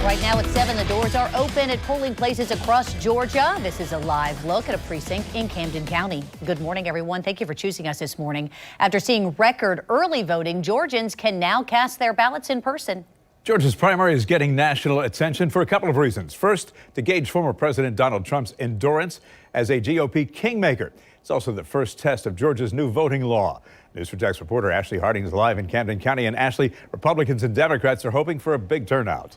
Right now at 7, the doors are open at polling places across Georgia. This is a live look at a precinct in Camden County. Good morning, everyone. Thank you for choosing us this morning. After seeing record early voting, Georgians can now cast their ballots in person. Georgia's primary is getting national attention for a couple of reasons. First, to gauge former President Donald Trump's endurance as a GOP kingmaker. It's also the first test of Georgia's new voting law. News4JAX reporter Ashley Harding is live in Camden County. And Ashley, Republicans and Democrats are hoping for a big turnout.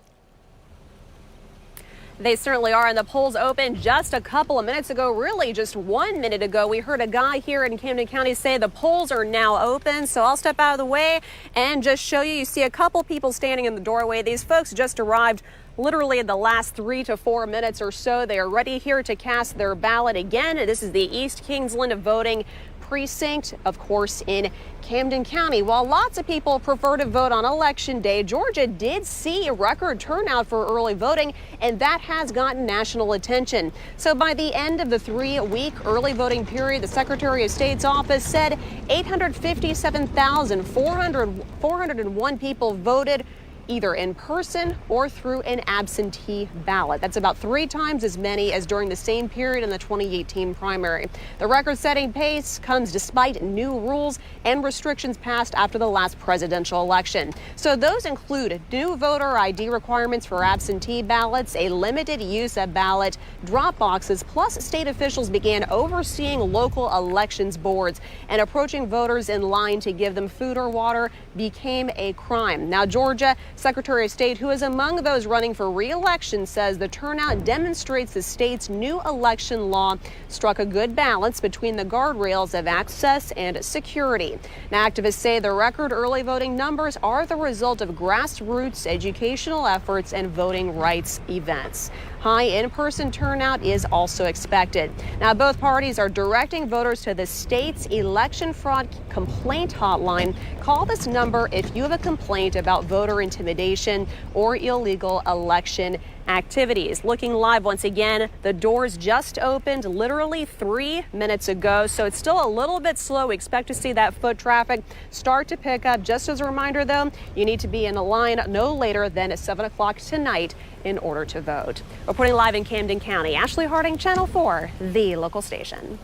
They certainly are, and the polls opened just a couple of minutes ago, really just 1 minute ago. We heard a guy here in Camden County say the polls are now open, so I'll step out of the way and just show you. You see a couple people standing in the doorway. These folks just arrived literally in the last 3 to 4 minutes or so. They are ready here to cast their ballot again. This is the East Kingsland voting precinct, of course, in Camden County. While lots of people prefer to vote on Election Day, Georgia did see a record turnout for early voting, and that has gotten national attention. So by the end of the 3-week early voting period, the Secretary of State's office said 857,401 people voted either in person or through an absentee ballot. That's about 3 times as many as during the same period in the 2018 primary. The record-setting pace comes despite new rules and restrictions passed after the last presidential election. So those include new voter ID requirements for absentee ballots, a limited use of ballot drop boxes, plus state officials began overseeing local elections boards, and approaching voters in line to give them food or water became a crime. Now, Georgia Secretary of State, who is among those running for re-election, says the turnout demonstrates the state's new election law struck a good balance between the guardrails of access and security. Now, activists say the record early voting numbers are the result of grassroots educational efforts and voting rights events. High in-person turnout is also expected. Now, both parties are directing voters to the state's election fraud complaint hotline. Call this number if you have a complaint about voter intimidation or illegal election activities. Looking live once again, the doors just opened literally 3 minutes ago, so it's still a little bit slow. We expect to see that foot traffic start to pick up. Just as a reminder, though, you need to be in a line no later than 7 o'clock tonight in order to vote. Reporting live in Camden County, Ashley Harding, Channel 4, the local station.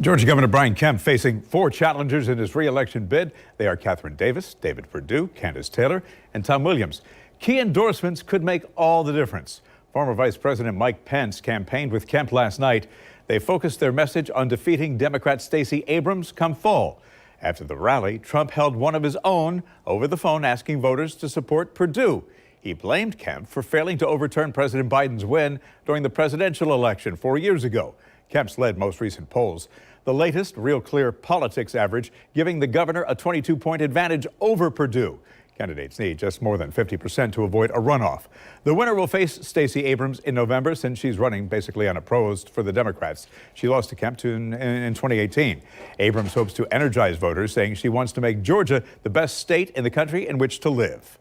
Georgia Governor Brian Kemp facing 4 challengers in his re-election bid. They are Catherine Davis, David Perdue, Candace Taylor, and Tom Williams. Key endorsements could make all the difference. Former Vice President Mike Pence campaigned with Kemp last night. They focused their message on defeating Democrat Stacey Abrams come fall. After the rally, Trump held one of his own over the phone, asking voters to support Perdue. He blamed Kemp for failing to overturn President Biden's win during the presidential election 4 years ago. Kemp's led most recent polls. The latest Real Clear Politics average giving the governor a 22-point advantage over Perdue. Candidates need just more than 50% to avoid a runoff. The winner will face Stacey Abrams in November, since she's running basically unopposed for the Democrats. She lost to Kemp in 2018. Abrams hopes to energize voters, saying she wants to make Georgia the best state in the country in which to live.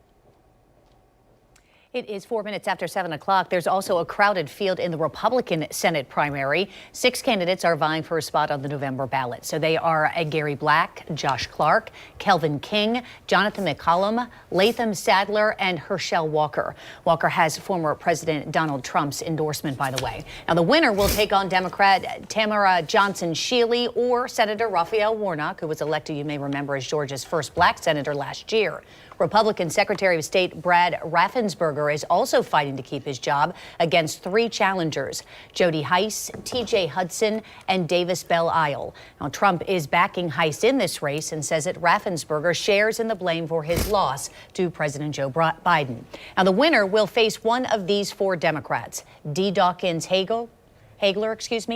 It is 4 minutes after 7 o'clock. There's also a crowded field in the Republican Senate primary. 6 candidates are vying for a spot on the November ballot. So they are Gary Black, Josh Clark, Kelvin King, Jonathan McCollum, Latham Sadler, and Herschel Walker. Walker has former President Donald Trump's endorsement, by the way. Now, the winner will take on Democrat Tamara Johnson-Shealy or Senator Raphael Warnock, who was elected, you may remember, as Georgia's first black senator last year. Republican Secretary of State Brad Raffensperger is also fighting to keep his job against 3 challengers: Jody Hice, TJ Hudson, and Davis Belle Isle. Now, Trump is backing Hice in this race and says that Raffensperger shares in the blame for his loss to President Joe Biden. Now, the winner will face one of these 4 Democrats: D. Dawkins Hagler,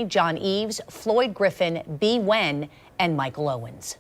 John Eves, Floyd Griffin, B. Wen, and Michael Owens.